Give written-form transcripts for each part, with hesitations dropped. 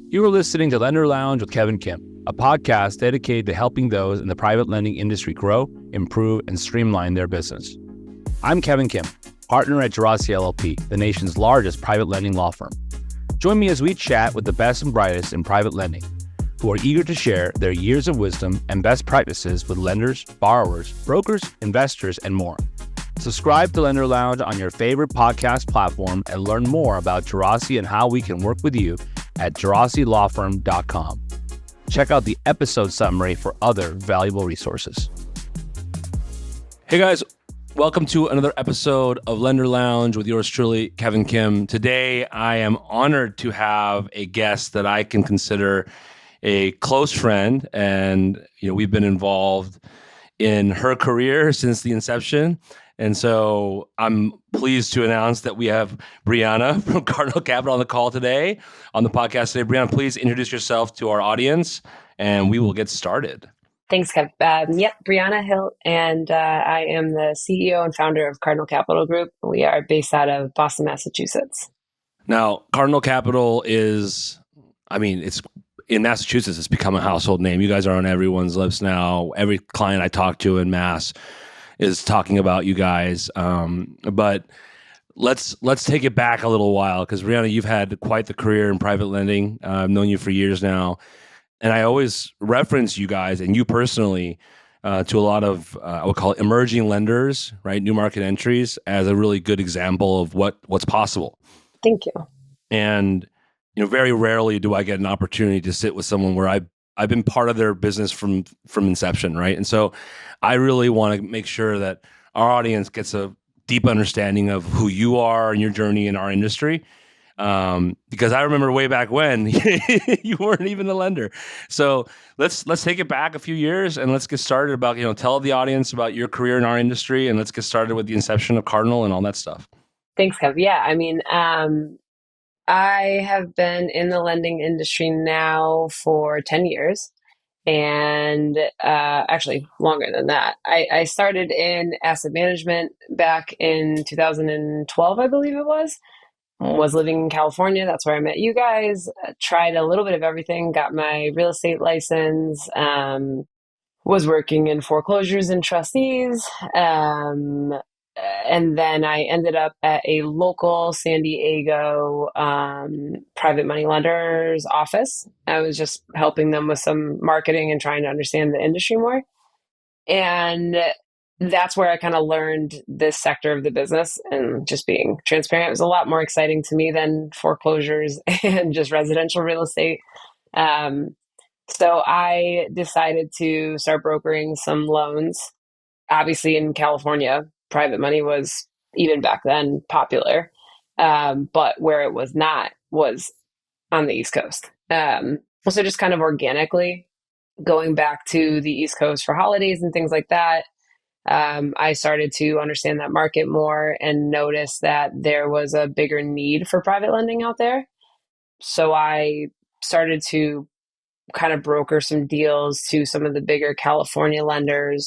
You are listening to Lender Lounge with Kevin Kim, a podcast dedicated to helping those in the private lending industry grow, improve, and streamline their business. I'm Kevin Kim, partner at Gerasi LLP, the nation's largest private lending law firm. Join me as we chat with the best and brightest in private lending, who are eager to share their years of wisdom and best practices with lenders, borrowers, brokers, investors, and more. Subscribe to Lender Lounge on your favorite podcast platform and learn more about Gerasi and how we can work with you at gerasilawfirm.com. Check out the episode summary for other valuable resources. Hey guys, welcome to another episode of Lender Lounge with yours truly, Kevin Kim. Today, I am honored to have a guest that I can consider a close friend, and we've been involved in her career since the inception. And so I'm pleased to announce that we have Briana from Cardinal Capital on the call today, on the podcast today. Briana, please introduce yourself to our audience, and we will get started. Thanks, Kev. Briana Hildt, and I am the CEO and founder of Cardinal Capital Group. We are based out of Boston, Massachusetts. Now, Cardinal Capital is, it's in Massachusetts, it's become a household name. You guys are on everyone's lips now. Every client I talk to in Mass is talking about you guys. But let's take it back a little while, because Briana, you've had quite the career in private lending. I've known you for years now. And I always reference you guys and you personally to a lot of, I would call it emerging lenders, right? New market entries as a really good example of what's possible. Thank you. And, very rarely do I get an opportunity to sit with someone where I've been part of their business from inception, right? And so I really want to make sure that our audience gets a deep understanding of who you are and your journey in our industry. Because I remember way back when you weren't even a lender. So let's take it back a few years and let's get started about, tell the audience about your career in our industry, and let's get started with the inception of Cardinal and all that stuff. Thanks, Kev. Yeah, I have been in the lending industry now for 10 years. And actually longer than that. I started in asset management back in 2012, I believe it was living in California. That's where I met you guys. Tried a little bit of everything, got my real estate license, was working in foreclosures and trustees. And then I ended up at a local San Diego private money lender's office. I was just helping them with some marketing and trying to understand the industry more. And that's where I kind of learned this sector of the business, and just being transparent, it was a lot more exciting to me than foreclosures and just residential real estate. So I decided to start brokering some loans. Obviously in California, private money was, even back then, popular. But where it was not was on the East Coast. So just kind of organically going back to the East Coast for holidays and things like that, I started to understand that market more and notice that there was a bigger need for private lending out there. So I started to kind of broker some deals to some of the bigger California lenders,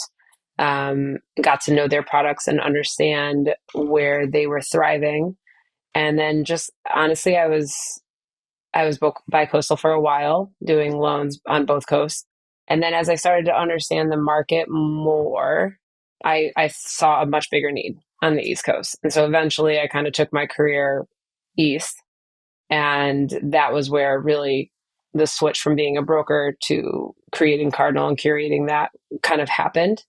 got to know their products and understand where they were thriving. And then just honestly, I was bi-coastal for a while, doing loans on both coasts. And then as I started to understand the market more, I saw a much bigger need on the East Coast. And so eventually I kind of took my career east. And that was where really the switch from being a broker to creating Cardinal and curating that kind of happened.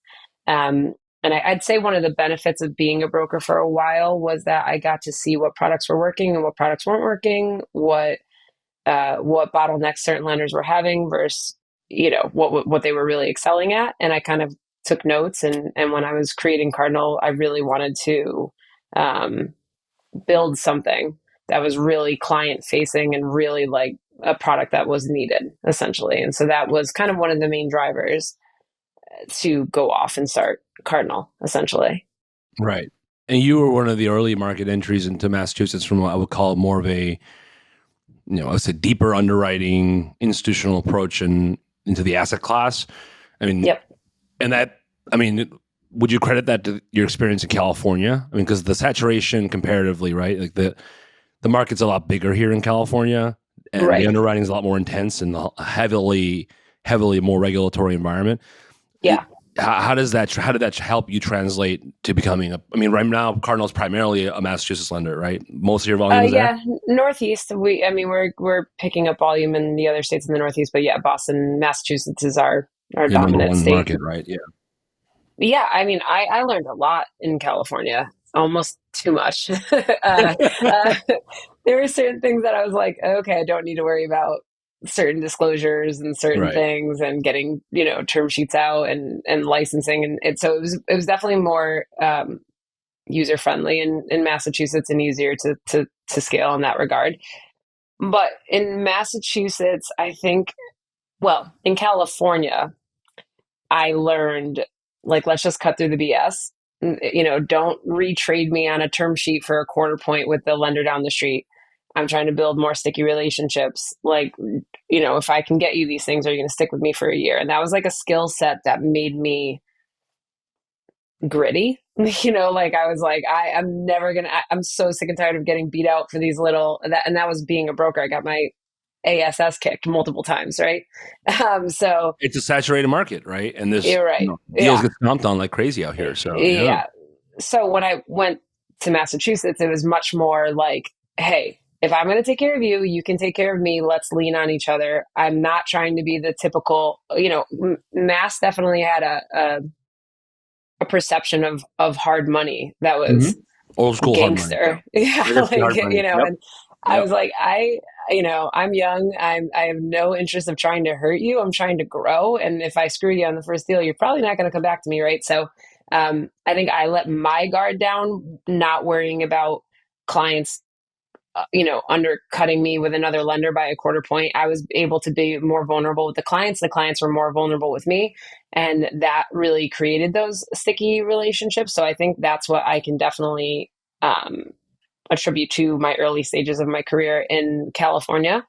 And I'd say one of the benefits of being a broker for a while was that I got to see what products were working and what products weren't working, what bottlenecks certain lenders were having versus, what they were really excelling at. And I kind of took notes. And when I was creating Cardinal, I really wanted to build something that was really client facing and really like a product that was needed, essentially. And so that was kind of one of the main drivers to go off and start Cardinal, essentially. Right. And you were one of the early market entries into Massachusetts from what I would call more of a, it's a deeper underwriting institutional approach and into the asset class. Yep. And that, would you credit that to your experience in California? Because the saturation comparatively, right? Like the market's a lot bigger here in California. and the Right. underwriting is a lot more intense and heavily more regulatory environment. It, Yeah. how did that help you translate to becoming I mean, right now Cardinal's primarily a Massachusetts lender, right? Most of your volume is there Yeah, Northeast. I mean, we're picking up volume in the other states in the Northeast, but yeah, Boston, Massachusetts is our your number dominant one state. market, right? Yeah. Yeah, I mean, I learned a lot in California, almost too much. Uh, there were certain things that I was like, okay, I don't need to worry about certain disclosures and certain Right. things and getting, term sheets out and licensing. And so it was definitely more user friendly in Massachusetts and easier to scale in that regard. But in Massachusetts, I think, well, in California, I learned, like, let's just cut through the BS. Don't retrade me on a term sheet for a quarter point with the lender down the street. I'm trying to build more sticky relationships. Like, if I can get you these things, are you going to stick with me for a year? And that was like a skill set that made me gritty. Like I was like, I'm never gonna. I'm so sick and tired of getting beat out for these and that was being a broker. I got my ASS kicked multiple times, right? So It's a saturated market, right? And this, you're right. deals Yeah. get stomped on like crazy out here. So yeah. Yeah. So when I went to Massachusetts, it was much more like, hey, if I'm going to take care of you, you can take care of me. Let's lean on each other. I'm not trying to be the typical, Mass definitely had a perception of hard money that Hmm. was Old school hard money. Yeah. gangster. Yeah. Legacy Like, hard money. Yep. and I Yep. was like, I'm young. I have no interest of trying to hurt you. I'm trying to grow. And if I screw you on the first deal, you're probably not going to come back to me. Right. So, I think I let my guard down, not worrying about clients, undercutting me with another lender by a quarter point. I was able to be more vulnerable with the clients. The clients were more vulnerable with me. And that really created those sticky relationships. So I think that's what I can definitely attribute to my early stages of my career in California.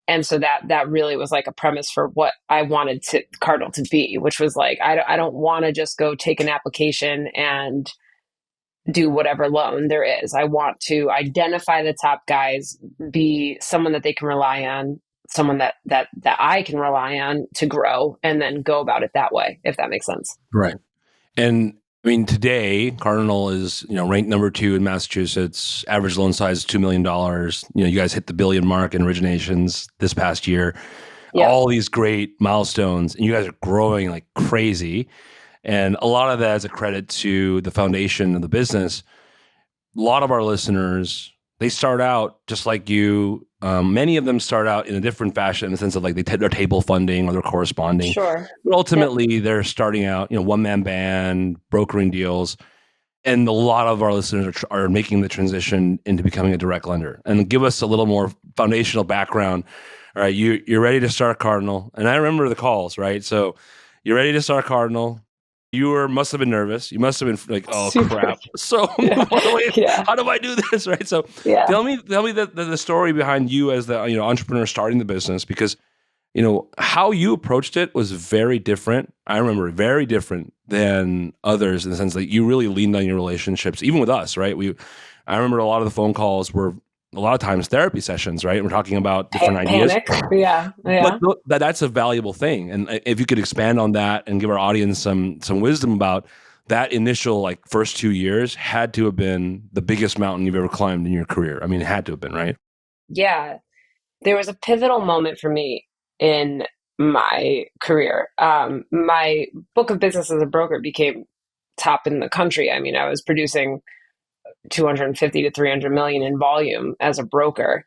And so that really was like a premise for what I wanted Cardinal to be, which was like, I don't want to just go take an application and do whatever loan there is. I want to identify the top guys, be someone that they can rely on, someone that I can rely on to grow, and then go about it that way, if that makes sense. Right. And I mean, today Cardinal is ranked number 2 in Massachusetts. Average loan size is $2 million. You guys hit the billion mark in originations this past year. Yep. All these great milestones, and you guys are growing like crazy. And a lot of that is a credit to the foundation of the business. A lot of our listeners, they start out just like you. Many of them start out in a different fashion in the sense of like they're table funding or they're corresponding. Sure. But Yep. ultimately, they're starting out, one man band, brokering deals. And a lot of our listeners are making the transition into becoming a direct lender. And give us a little more foundational background. All right, you're ready to start Cardinal. And I remember the calls, right? So you're ready to start Cardinal. Must have been nervous. You must have been like, oh Super. crap. So Yeah. Yeah. how do I do this? Right. So Yeah. tell me the story behind you as the entrepreneur starting the business, because how you approached it was very different. I remember very different than others in the sense that you really leaned on your relationships, even with us, right? I remember a lot of the phone calls were a lot of times therapy sessions, right? We're talking about different ideas, Panic. Yeah. but Yeah. that's a valuable thing. And if you could expand on that and give our audience some wisdom about that initial like first 2 years had to have been the biggest mountain you've ever climbed in your career. I mean, it had to have been, right? Yeah. There was a pivotal moment for me in my career. My book of business as a broker became top in the country. I mean, I was producing 250 to 300 million in volume as a broker.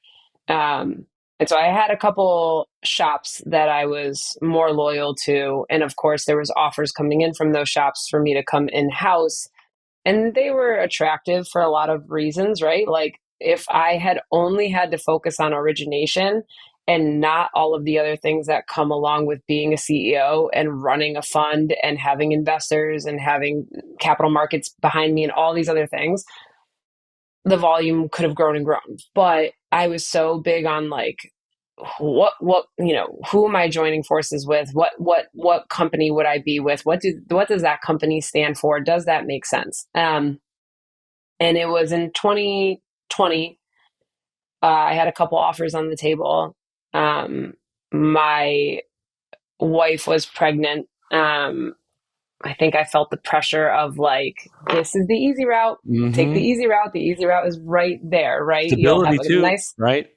And so I had a couple shops that I was more loyal to. And of course, there was offers coming in from those shops for me to come in house. And they were attractive for a lot of reasons, right? Like if I had only had to focus on origination and not all of the other things that come along with being a CEO and running a fund and having investors and having capital markets behind me and all these other things, the volume could have grown and grown. But I was so big on like, who am I joining forces with? What company would I be with? What does that company stand for? Does that make sense? And it was in 2020. I had a couple offers on the table, My wife was pregnant. I think I felt the pressure of like, this is the easy route. Take the Mm-hmm. easy route. The easy route is right there, right? You'll have Stability a too, nice, right?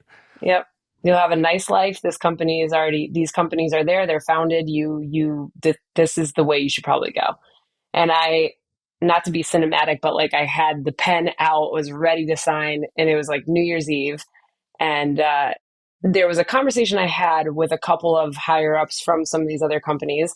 yep. You'll have a nice life. These companies are there. They're founded. This is the way you should probably go. And not to be cinematic, but like I had the pen out, was ready to sign, and it was like New Year's Eve. And there was a conversation I had with a couple of higher ups from some of these other companies.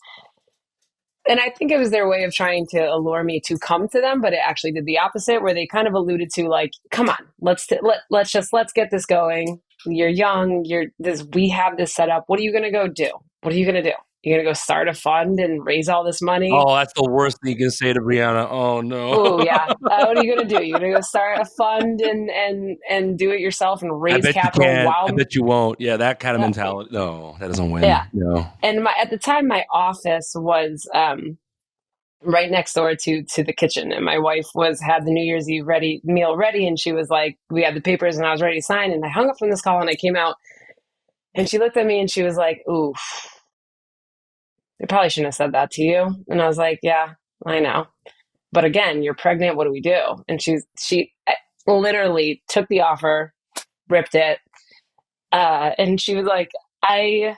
And I think it was their way of trying to allure me to come to them, but it actually did the opposite, where they kind of alluded to like, "Come on, let's get this going. You're young. We have this set up. What are you going to go do? What are you going to do? You're going to go start a fund and raise all this money? Oh, that's the worst thing you can say to Briana. Oh no. Oh yeah. What are you going to do? You're going to go start a fund and do it yourself and I raise bet you capital can't. I while bet you won't. Yeah, that kind of uh, mentality. No, that doesn't yeah." win. No. And at the time, my office was right next door to the kitchen, and my wife had the New Year's Eve meal ready, and she was like, we had the papers and I was ready to sign, and I hung up from this call and I came out, and she looked at me and she was like, "Ooh, they probably shouldn't have said that to you." And I was like, "Yeah, I know, but again, you're pregnant, what do we do?" And she literally took the offer, ripped it, and she was like, "I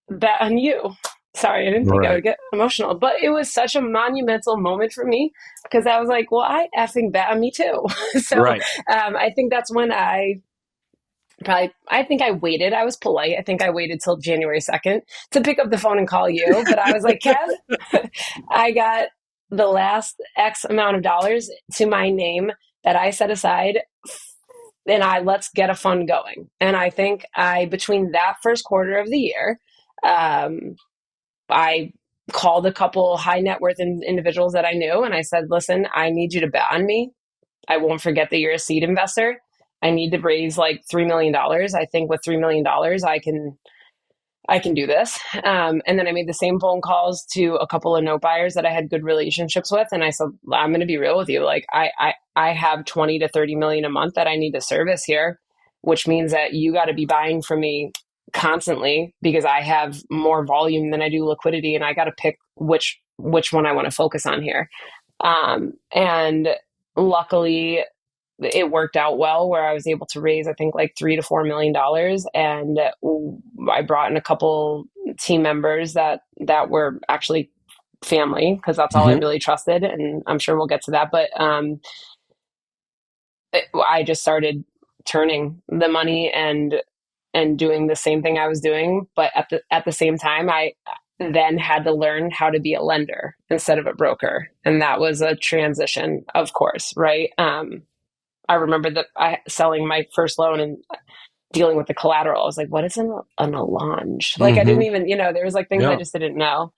bet on you." Sorry, I didn't think I Right. would get emotional, but it was such a monumental moment for me because I was like, well, I effing bet on me too. So Right. I think that's when I think I waited. I was polite. I think I waited till January 2nd to pick up the phone and call you. But I was like, Kev, I got the last X amount of dollars to my name that I set aside, and let's get a fund going. And I think between that first quarter of the year, I called a couple high net worth individuals that I knew, and I said, listen, I need you to bet on me. I won't forget that you're a seed investor. I need to raise like $3 million. I think with $3 million, I can do this. And then I made the same phone calls to a couple of note buyers that I had good relationships with. And I said, I'm going to be real with you. Like I have 20 to 30 million a month that I need to service here, which means that you got to be buying from me constantly because I have more volume than I do liquidity. And I got to pick which one I want to focus on here. And luckily it worked out well where I was able to raise, I think, like $3 to $4 million. And I brought in a couple team members that were actually family, because that's all I Mm-hmm. really trusted. And I'm sure we'll get to that. But I just started turning the money and doing the same thing I was doing. But at the same time, I then had to learn how to be a lender instead of a broker. And that was a transition, of course, right? I remember that selling my first loan and dealing with the collateral. I was like, what is an allonge? Like, I didn't Mm-hmm. even, there was like things I Yeah. just didn't know.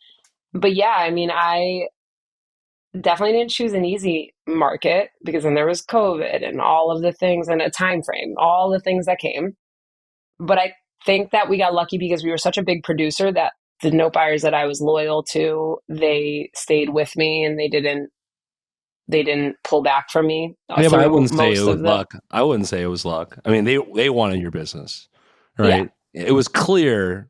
But yeah, I mean, I definitely didn't choose an easy market because then there was COVID and all of the things and a time frame, all the things that came. But I think that we got lucky because we were such a big producer that the note buyers that I was loyal to, they stayed with me and they didn't pull back from me Yeah, but I through wouldn't say it most was of the luck. I wouldn't say it was luck. I mean, they wanted your business, yeah, right? It was clear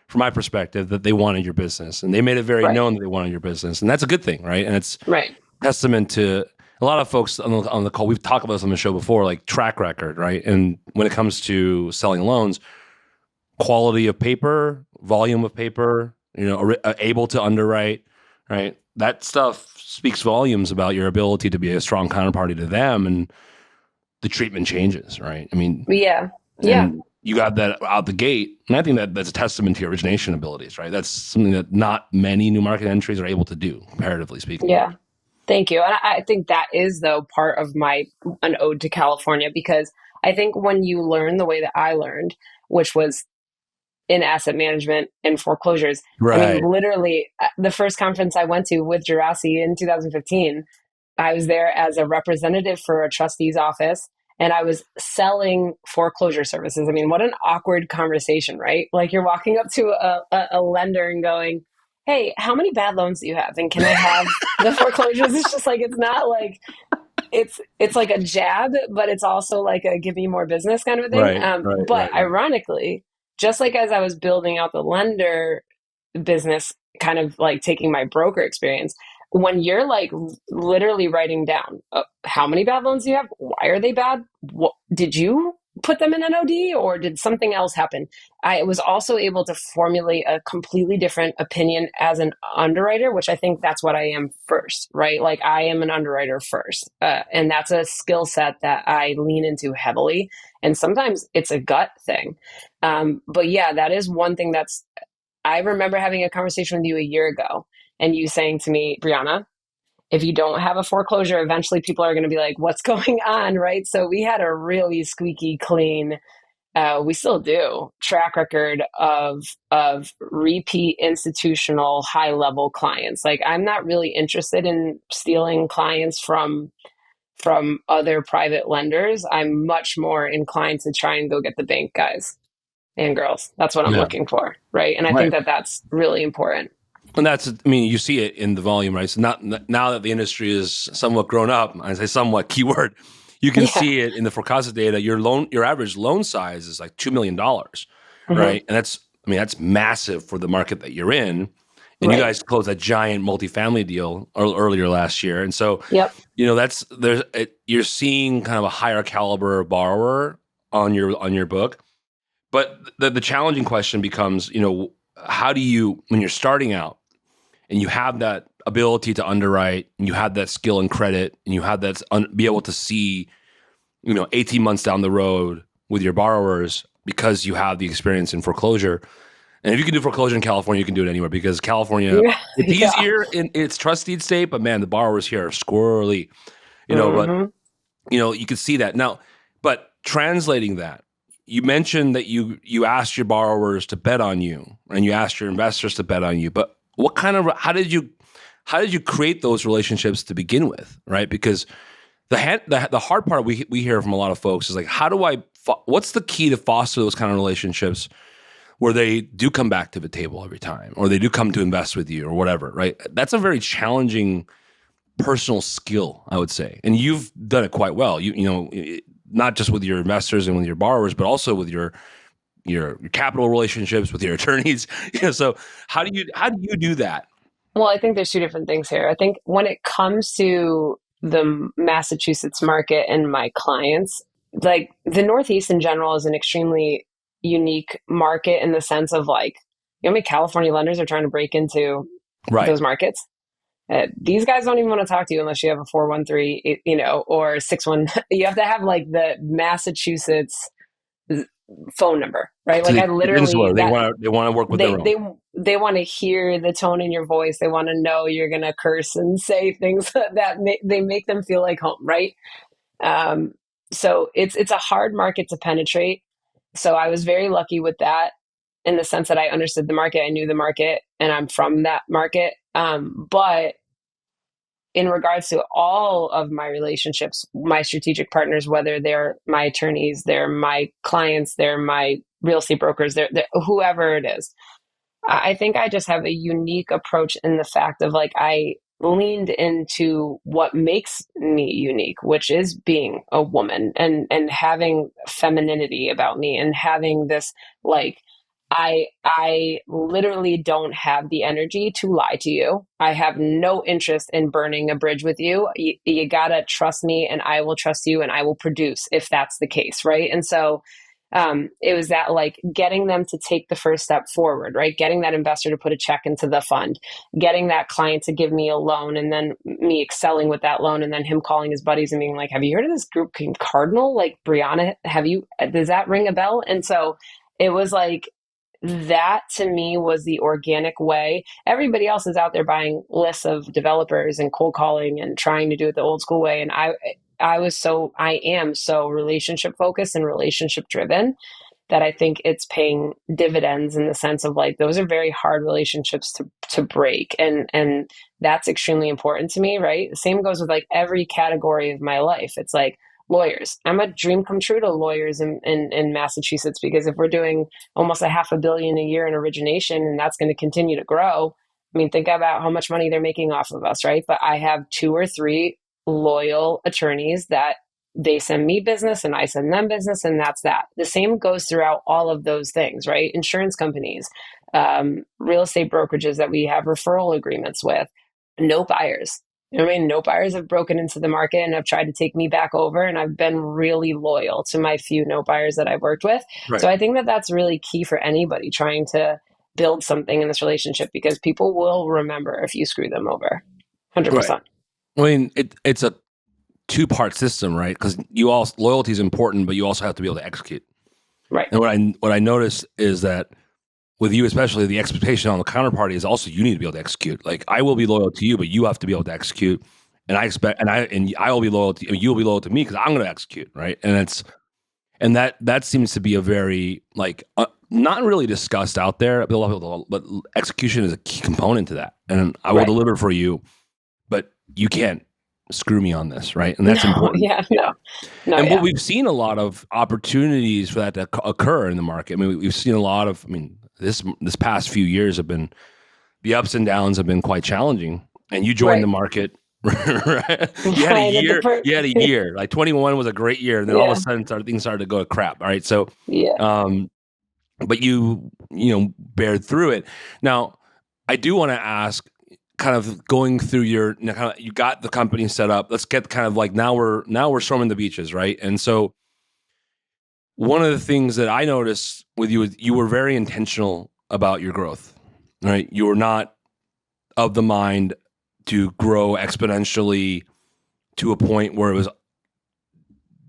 from my perspective that they wanted your business, and they made it very right, known that they wanted your business, and that's a good thing, right? And it's right, testament to a lot of folks on the call. We've talked about this on the show before, like track record, right? And when it comes to selling loans, quality of paper, volume of paper, able to underwrite, right? That stuff speaks volumes about your ability to be a strong counterparty to them, and the treatment changes, right? I mean, yeah, yeah, and you got that out the gate, and I think that's a testament to your origination abilities, right? That's something that not many new market entries are able to do, comparatively speaking. yeah. Thank you. And I think that is, though, part of an ode to California, because I think when you learn the way that I learned, which was in asset management and foreclosures, I mean, Right. literally, the first conference I went to with Jurassic in 2015, I was there as a representative for a trustee's office, and I was selling foreclosure services. I mean, what an awkward conversation, right? Like you're walking up to a lender and going, "Hey, how many bad loans do you have? And can I have the foreclosures?" It's just like, it's not like, it's like a jab, but it's also like a give me more business kind of a thing. Right. Right. But Right. Right. ironically, just like as I was building out the lender business, kind of like taking my broker experience, when you're like literally writing down how many bad loans do you have? Why are they bad? What, did you put them in an OD or did something else happen? I was also able to formulate a completely different opinion as an underwriter, which I think that's what I am first, right? Like I am an underwriter first. And that's a skill set that I lean into heavily. And sometimes it's a gut thing. But yeah, that is one thing I remember having a conversation with you a year ago and you saying to me, Briana, if you don't have a foreclosure, eventually people are going to be like, what's going on? Right. So we had a really squeaky clean, we still do, track record of repeat institutional high level clients. Like I'm not really interested in stealing clients from other private lenders. I'm much more inclined to try and go get the bank guys and girls. That's what I'm Yeah. looking for. Right. And I Right. think that that's really important. And that's, I mean, you see it in the volume, right? So now that the industry is somewhat grown up, I say somewhat keyword, you can Yeah. see it in the Forcasa data. Your average loan size is like $2 million, Mm-hmm. right? And that's massive for the market that you're in. And you Right. guys closed that giant multifamily deal earlier last year. And so, Yep. you're seeing kind of a higher caliber borrower on your book. But the challenging question becomes, how do you, when you're starting out, and you have that ability to underwrite, and you have that skill and credit, and you have that be able to see, 18 months down the road with your borrowers because you have the experience in foreclosure. And if you can do foreclosure in California, you can do it anywhere because California, Yeah. it's Yeah. easier in its trust deed state, but man, the borrowers here are squirrely, but Mm-hmm. you can see that now. But translating that, you mentioned that you asked your borrowers to bet on you and you asked your investors to bet on you, but how did you create those relationships to begin with, right? Because the hard part we hear from a lot of folks is like, what's the key to foster those kind of relationships where they do come back to the table every time, or they do come to invest with you or whatever, right? That's a very challenging personal skill, I would say. And you've done it quite well. Not just with your investors and with your borrowers, but also with your capital relationships with your attorneys. So how do you do that? Well, I think there's two different things here. I think when it comes to the Massachusetts market and my clients, like the Northeast in general is an extremely unique market in the sense of like, you know, how many California lenders are trying to break into Right. those markets? These guys don't even want to talk to you unless you have a 413, or 61. You have to have like the Massachusetts phone number, right? So Like they I keep it literally insular. They that want to work with their they own. they they want to hear the tone in your voice. They want to know you're going to curse and say things they make them feel like home, right? Um, so it's a hard market to penetrate. So I was very lucky with that in the sense that I understood the market, I knew the market, and I'm from that market. But in regards to all of my relationships, my strategic partners, whether they're my attorneys, they're my clients, they're my real estate brokers, they're whoever it is, I think I just have a unique approach in the fact of like I leaned into what makes me unique, which is being a woman and having femininity about me and having this like I literally don't have the energy to lie to you. I have no interest in burning a bridge with you. You gotta trust me and I will trust you and I will produce if that's the case, right? And so it was that like getting them to take the first step forward, right? Getting that investor to put a check into the fund, getting that client to give me a loan, and then me excelling with that loan, and then him calling his buddies and being like, "Have you heard of this group named Cardinal? Like Briana, does that ring a bell?" And so it was like that to me was the organic way. Everybody else is out there buying lists of developers and cold calling and trying to do it the old school way. And I am so relationship focused and relationship driven that I think it's paying dividends in the sense of like those are very hard relationships to break, and that's extremely important to me, right? The same goes with like every category of my life. It's like lawyers. I'm a dream come true to lawyers in Massachusetts because if we're doing almost a half a billion a year in origination and that's going to continue to grow, I mean, think about how much money they're making off of us, right? But I have two or three loyal attorneys that they send me business and I send them business, and that's that. The same goes throughout all of those things, right? Insurance companies, real estate brokerages that we have referral agreements with, no buyers. You know what I mean? No buyers have broken into the market and have tried to take me back over. And I've been really loyal to my few no buyers that I've worked with. Right. So I think that that's really key for anybody trying to build something in this relationship, because people will remember if you screw them over. Right. 100%. I mean, it's a two-part system, right? Because loyalty is important, but you also have to be able to execute. Right. And what I noticed is that with you, especially, the expectation on the counterparty is also you need to be able to execute. Like, I will be loyal to you, but you have to be able to execute. And I will be loyal to you. You'll be loyal to me because I'm going to execute, right? And that seems to be a very not really discussed out there, but execution is a key component to that. And I will deliver for you, but you can't screw me on this, right? And that's important. And but we've seen a lot of opportunities for that to occur in the market. I mean, we've seen a lot of. I mean, this past few years have been, the ups and downs have been quite challenging. And you joined the market. Right? You had a year. You had a year. Like 21 was a great year, and then all of a sudden, things started to go to crap. All right, so but you bared through it. Now, I do want to ask, kind of going through your, you got the company set up. Let's get kind of like now we're storming the beaches, right? And so one of the things that I noticed with you is you were very intentional about your growth, right? You were not of the mind to grow exponentially to a point where it was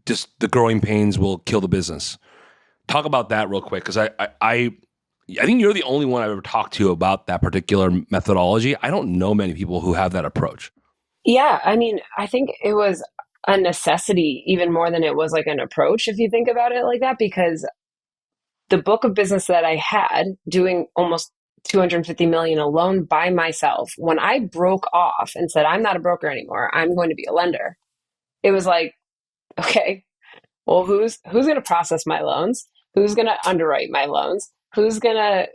just the growing pains will kill the business. Talk about that real quick, because I think you're the only one I've ever talked to about that particular methodology. I don't know many people who have that approach. Yeah, I mean, I think it was a necessity even more than it was like an approach, if you think about it like that, because the book of business that I had doing almost 250 million alone by myself, when I broke off and said, I'm not a broker anymore, I'm going to be a lender, it was like, okay, well, who's going to process my loans? Who's going to underwrite my loans? Who's gonna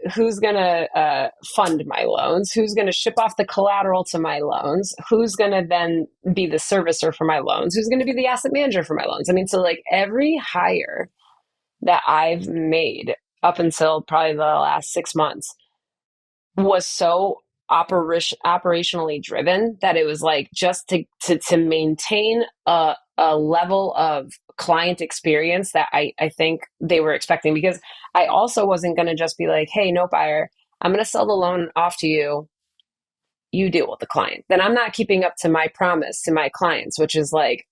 fund my loans? Who's gonna ship off the collateral to my loans? Who's gonna then be the servicer for my loans? Who's gonna be the asset manager for my loans? I mean, so like every hire that I've made up until probably the last 6 months was so operationally driven that it was like just to maintain a level of client experience that I think they were expecting, because I also wasn't going to just be like, hey, no buyer, I'm going to sell the loan off to you, you deal with the client. Then I'm not keeping up to my promise to my clients, which is like,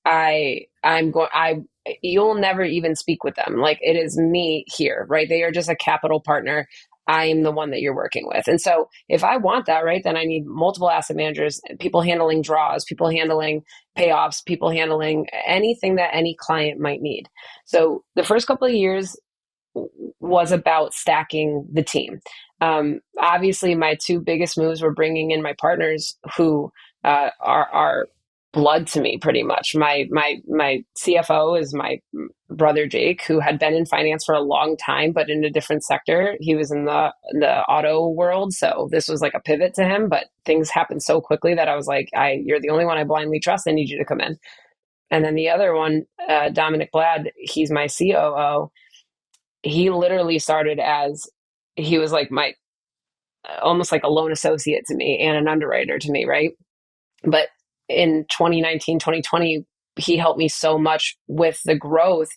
you'll never even speak with them. Like, it is me here, right? They are just a capital partner. I am the one that you're working with. And so if I want that, right, then I need multiple asset managers, people handling draws, people handling payoffs, people handling anything that any client might need. So the first couple of years was about stacking the team. Obviously, my two biggest moves were bringing in my partners who are blood to me, pretty much. My CFO is my brother Jake, who had been in finance for a long time, but in a different sector. He was in the auto world, so this was like a pivot to him. But things happened so quickly that I was like, "You're the only one I blindly trust. I need you to come in." And then the other one, Dominic Blad, he's my COO. He literally started as, he was like my almost like a loan associate to me and an underwriter to me, right? But in 2019, 2020, he helped me so much with the growth,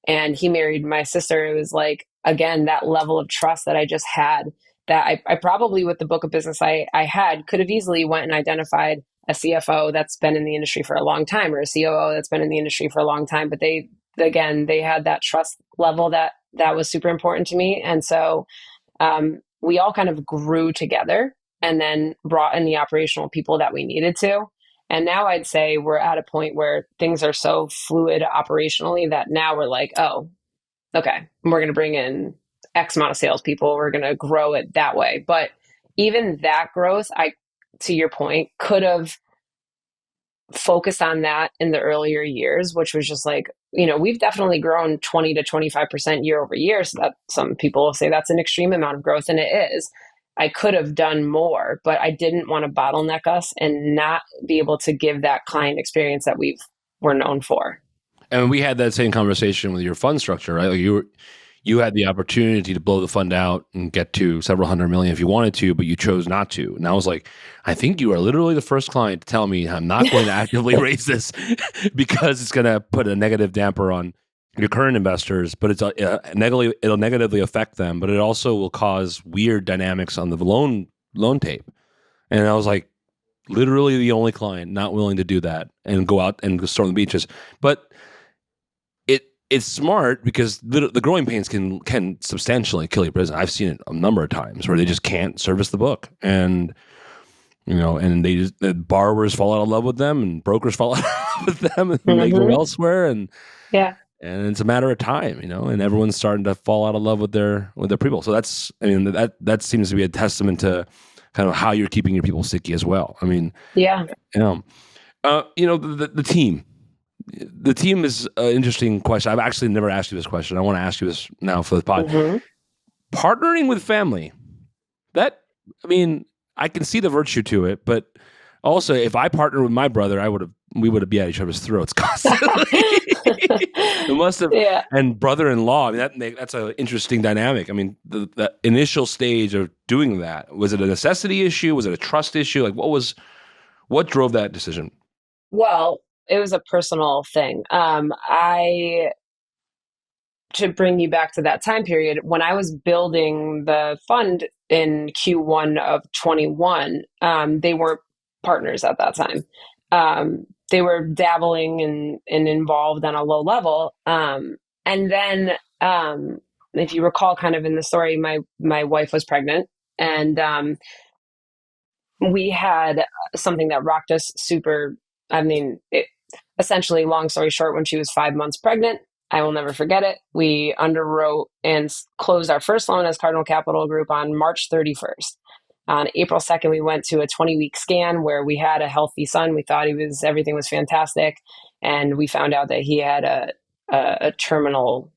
and he married my sister. It was like, again, that level of trust that I just had, that I probably, with the book of business I had, could have easily went and identified a CFO that's been in the industry for a long time, or a COO that's been in the industry for a long time. But they had that trust level that was super important to me. And so we all kind of grew together and then brought in the operational people that we needed to. And now I'd say we're at a point where things are so fluid operationally that now we're like, oh, okay, we're going to bring in X amount of salespeople. We're going to grow it that way. But even that growth, to your point, could have focused on that in the earlier years, which was just like, we've definitely grown 20 to 25% year over year. So that some people will say that's an extreme amount of growth, and it is. I could have done more, but I didn't want to bottleneck us and not be able to give that client experience that we're known for. And we had that same conversation with your fund structure, right? Like you had the opportunity to blow the fund out and get to several hundred million if you wanted to, but you chose not to. And I was like, I think you are literally the first client to tell me I'm not going to actively raise this because it's going to put a negative damper on your current investors, but it'll negatively affect them, but it also will cause weird dynamics on the loan tape. And I was like, literally the only client not willing to do that and go out and storm the beaches. But it's smart because the growing pains can substantially kill your business. I've seen it a number of times where they just can't service the book, and and the borrowers fall out of love with them, and brokers fall out of love with them, and they go elsewhere, and it's a matter of time, and everyone's starting to fall out of love with their people. So that seems to be a testament to kind of how you're keeping your people sticky as well. The team. The team is an interesting question. I've actually never asked you this question. I want to ask you this now for the pod. Partnering with family. I can see the virtue to it, but also if I partnered with my brother, we would have been at each other's throats constantly. It must have, and brother-in-law. That's an interesting dynamic. The initial stage of doing that, was it a necessity issue? Was it a trust issue? Like what drove that decision? Well, it was a personal thing. To bring you back to that time period, when I was building the fund in Q1 of 21, they weren't partners at that time. They were dabbling and involved on a low level. And then, if you recall, kind of in the story, my wife was pregnant, and we had something that rocked us super. Essentially, long story short, when she was 5 months pregnant, I will never forget it. We underwrote and closed our first loan as Cardinal Capital Group on March 31st. On April 2nd, we went to a 20-week scan where we had a healthy son. We thought everything was fantastic. And we found out that he had a terminal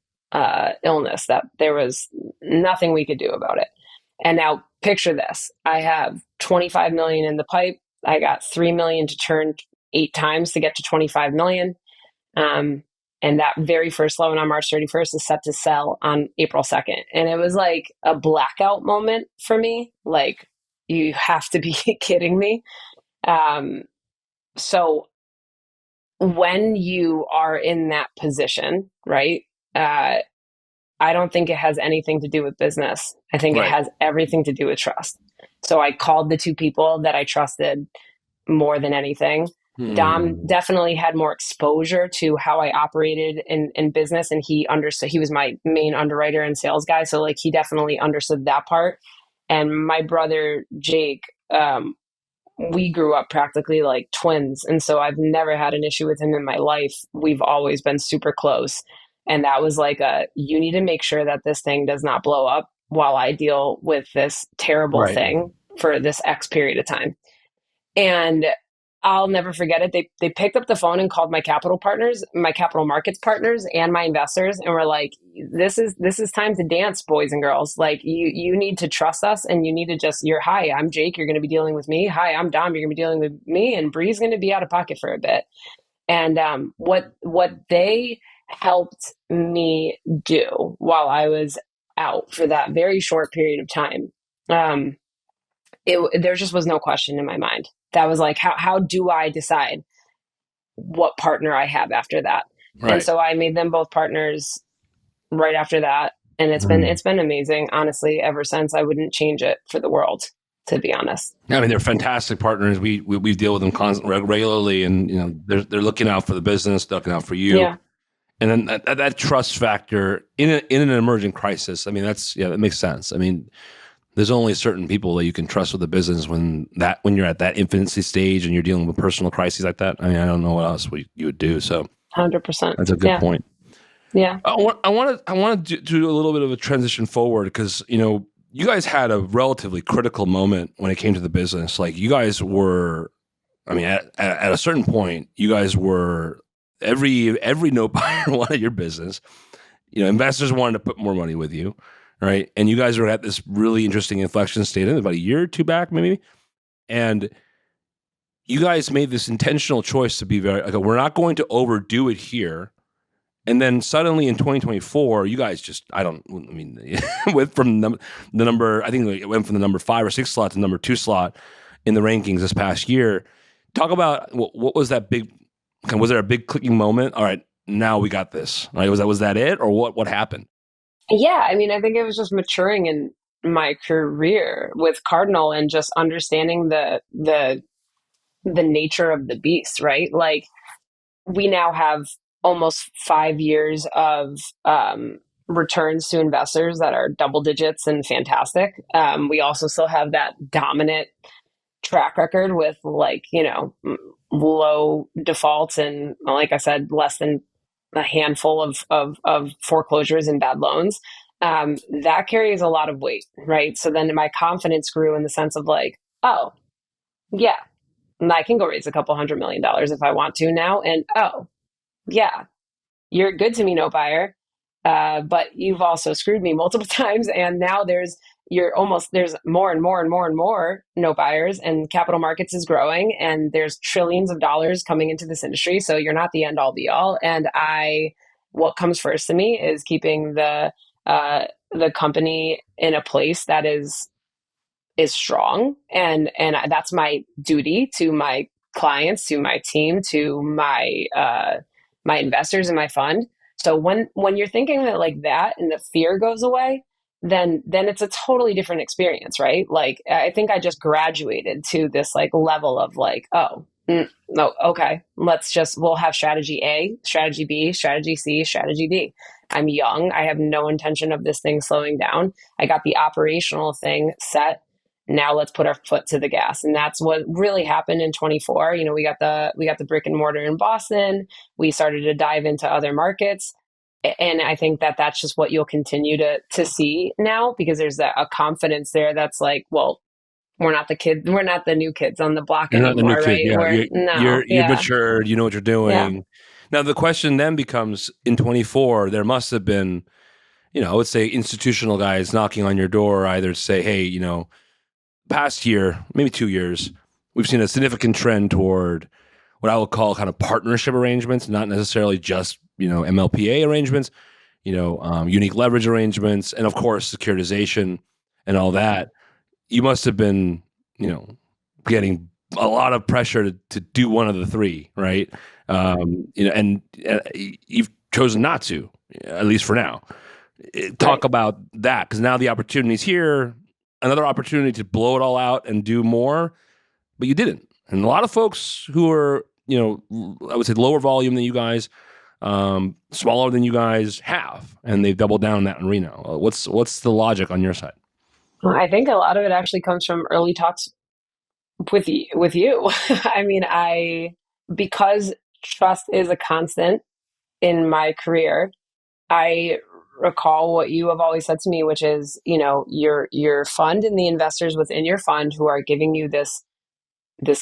illness, that there was nothing we could do about it. And now picture this. I have 25 million in the pipe. I got 3 million to turn 8 times to get to 25 million. And that very first loan on March 31st is set to sell on April 2nd. And it was like a blackout moment for me. Like, you have to be kidding me. So when you are in that position, right, I don't think it has anything to do with business. I think it has everything to do with trust. So I called the two people that I trusted more than anything. Dom definitely had more exposure to how I operated in business, and he understood. He was my main underwriter and sales guy, so he definitely understood that part. And my brother Jake, we grew up practically like twins, and so I've never had an issue with him in my life. We've always been super close, and that was like you need to make sure that this thing does not blow up while I deal with this terrible thing for this X period of time. And I'll never forget it. They picked up the phone and called my capital partners, my capital markets partners, and my investors, and were like, "This is time to dance, boys and girls. Like, you need to trust us, and you need to hi, I'm Jake. You're going to be dealing with me. Hi, I'm Dom. You're going to be dealing with me, and Bree's going to be out of pocket for a bit." And what they helped me do while I was out for that very short period of time, there just was no question in my mind. That was like, how do I decide what partner I have after that? And so I made them both partners right after that. And it's been amazing, honestly, ever since. I wouldn't change it for the world, to be honest. They're fantastic partners. We deal with them regularly, and they're looking out for the business, they're looking out for you. Yeah. And then that trust factor in an emerging crisis. That makes sense. There's only certain people that you can trust with the business when you're at that infancy stage and you're dealing with personal crises like that. I don't know what else you would do. So 100%. That's a good point. Yeah. I want to do a little bit of a transition forward because, you guys had a relatively critical moment when it came to the business. Like, you guys were, at a certain point, you guys were every note buyer wanted your business. Investors wanted to put more money with you. Right. And you guys were at this really interesting inflection state about a year or two back, maybe. And you guys made this intentional choice to be we're not going to overdo it here. And then suddenly in 2024, you guys just, I mean, went from the number, I think it went from the number 5 or 6 slot to number 2 slot in the rankings this past year. Talk about what was that big, was there a big clicking moment? All right, now we got this. Right? Was that it, or what happened? Yeah, I mean, I think it was just maturing in my career with Cardinal and just understanding the nature of the beast, right? Like we now have almost 5 years of returns to investors that are double digits and fantastic. We also still have that dominant track record with like, low defaults and like I said, less than a handful of foreclosures and bad loans. That carries a lot of weight, right? So then my confidence grew in the sense of like, oh, yeah, I can go raise a couple $100 million if I want to now. And oh, yeah, you're good to me, no buyer. But you've also screwed me multiple times. And now there's more and more and more and more no buyers, and capital markets is growing, and there's trillions of dollars coming into this industry. So you're not the end all be all. And what comes first to me is keeping the company in a place that is strong, and that's my duty to my clients, to my team, to my investors and my fund. So when you're thinking that like that and the fear goes away, then it's a totally different experience, right? Like I think I just graduated to this like level of like, oh, no, okay, we'll have strategy A, strategy B, strategy C, strategy D. I'm young. I have no intention of this thing slowing down. I got the operational thing set. Now let's put our foot to the gas. And that's what really happened in 24. We got the brick and mortar in Boston. We started to dive into other markets. And I think that that's just what you'll continue to see now, because there's a confidence there that's like, well, we're not the new kids on the block You're not the new anymore, kid. right? Yeah, No, you're yeah, matured. You know what you're yeah. doing. Now the question then becomes: in 24, there must have been, I would say, institutional guys knocking on your door, either to say, hey, past year, maybe 2 years, we've seen a significant trend toward what I would call kind of partnership arrangements, not necessarily just MLPA arrangements, unique leverage arrangements, and of course securitization and all that. You must have been, getting a lot of pressure to do one of the three, right? And you've chosen not to, at least for now. Talk Right. about that, because now the opportunity's here, another opportunity to blow it all out and do more, but you didn't. And a lot of folks who are, I would say lower volume than you guys, smaller than you guys have, and they've doubled down in that arena. What's the logic on your side? Well, I think a lot of it actually comes from early talks with you. I mean, because trust is a constant in my career, I recall what you have always said to me, which is, your fund and the investors within your fund who are giving you this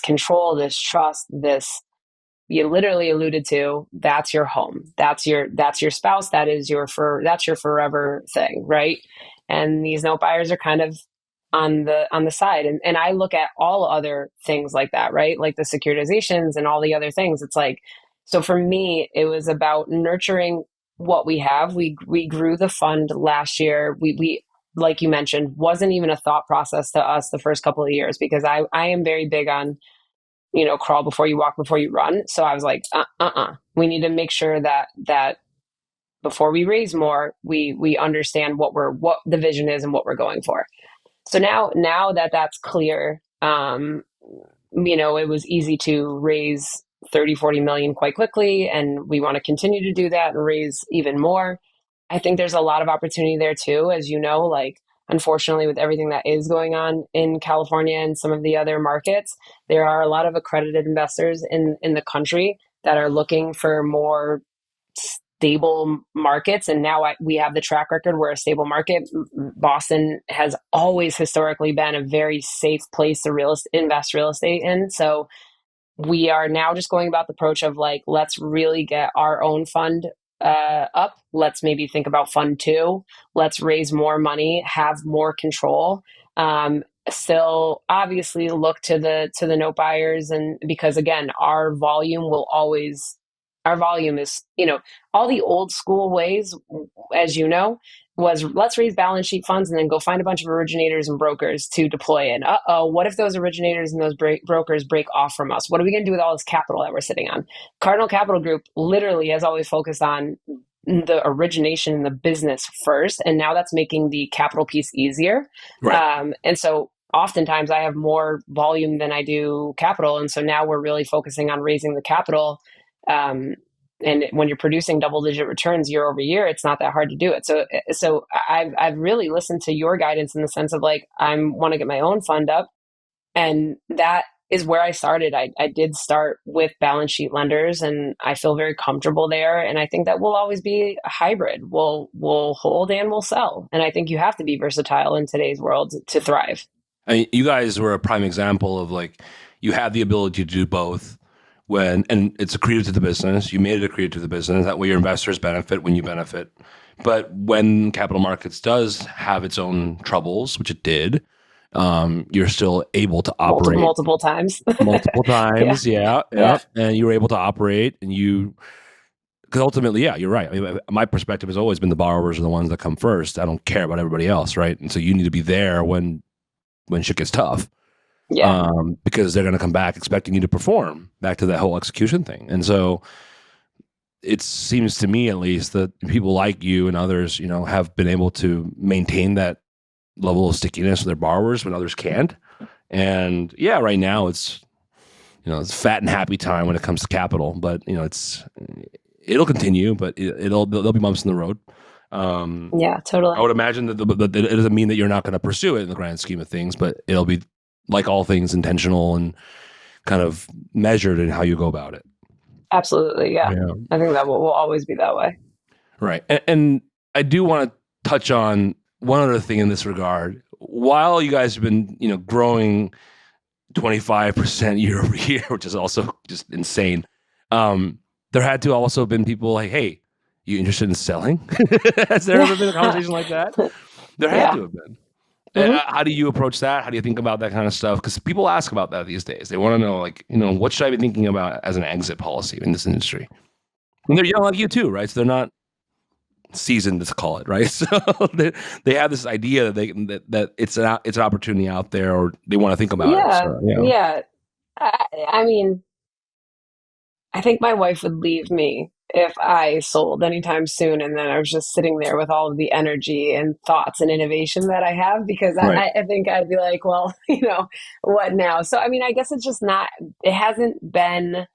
control, this trust, this you literally alluded to, that's your home. That's your spouse. That's your forever thing, right? And these note buyers are kind of on the side. And I look at all other things like that, right? Like the securitizations and all the other things. It's like, so for me, it was about nurturing what we have. We grew the fund last year. We like you mentioned, wasn't even a thought process to us the first couple of years, because I am very big on crawl before you walk, before you run. So I was like, we need to make sure that before we raise more, we understand what the vision is and what we're going for. So now that that's clear, it was easy to raise 30-40 million quite quickly, and we want to continue to do that and raise even more. I think there's a lot of opportunity there too, as you know, like unfortunately with everything that is going on in California and some of the other markets, there are a lot of accredited investors in the country that are looking for more stable markets. And now we have the track record. We're a stable market. Boston has always historically been a very safe place to invest real estate in. So we are now just going about the approach of like, let's really get our own fund up. Let's maybe think about fund two. Let's raise more money, have more control. Still obviously look to the note buyers, and because again, our volume will always our volume is, all the old school ways, as you know, was let's raise balance sheet funds and then go find a bunch of originators and brokers to deploy in. What if those originators and those brokers break off from us? What are we going to do with all this capital that we're sitting on? Cardinal Capital Group literally has always focused on the origination in the business first, and now that's making the capital piece easier. Right. And so oftentimes I have more volume than I do capital, and so now we're really focusing on raising the capital. And when you're producing double-digit returns year over year, it's not that hard to do it. So I've really listened to your guidance in the sense of like I want to get my own fund up, and that is where I started. I did start with balance sheet lenders, and I feel very comfortable there. And I think that will always be a hybrid. We'll hold and we'll sell. And I think you have to be versatile in today's world to thrive. I mean, you guys were a prime example of like you have the ability to do both and it's accretive to the business. You made it accretive to the business. That way your investors benefit when you benefit. But when capital markets does have its own troubles, which it did, you're still able to operate multiple times. multiple times. Yeah. Yeah. And you were able to operate because ultimately, yeah, you're right. I mean, my perspective has always been the borrowers are the ones that come first. I don't care about everybody else, right? And so you need to be there when shit gets tough. Yeah. Because they're going to come back expecting you to perform, back to that whole execution thing. And so it seems to me, at least, that people like you and others, have been able to maintain that level of stickiness with their borrowers when others can't. And yeah, right now it's fat and happy time when it comes to capital, but it'll continue, but there'll be bumps in the road. Yeah, totally. I would imagine that it doesn't mean that you're not going to pursue it in the grand scheme of things, but it'll be, like all things, intentional and kind of measured in how you go about it. Absolutely. Yeah. I think that will always be that way. Right. And I do want to touch on one other thing in this regard. While you guys have been, growing 25% year over year, which is also just insane, there had to also have been people like, hey, you interested in selling? Has there ever been a conversation like that? There had to have been. Mm-hmm. How do you approach that? How do you think about that kind of stuff? Because people ask about that these days. They want to know, like, what should I be thinking about as an exit policy in this industry? And they're young like you too, right? So they're not seasoned, let's call it, right? So they have this idea that it's an opportunity out there, or they want to think about it. So, yeah. I mean, I think my wife would leave me if I sold anytime soon, and then I was just sitting there with all of the energy and thoughts and innovation that I have, because right. I think I'd be like, well, what now? So, I mean, I guess it's just not, it hasn't been,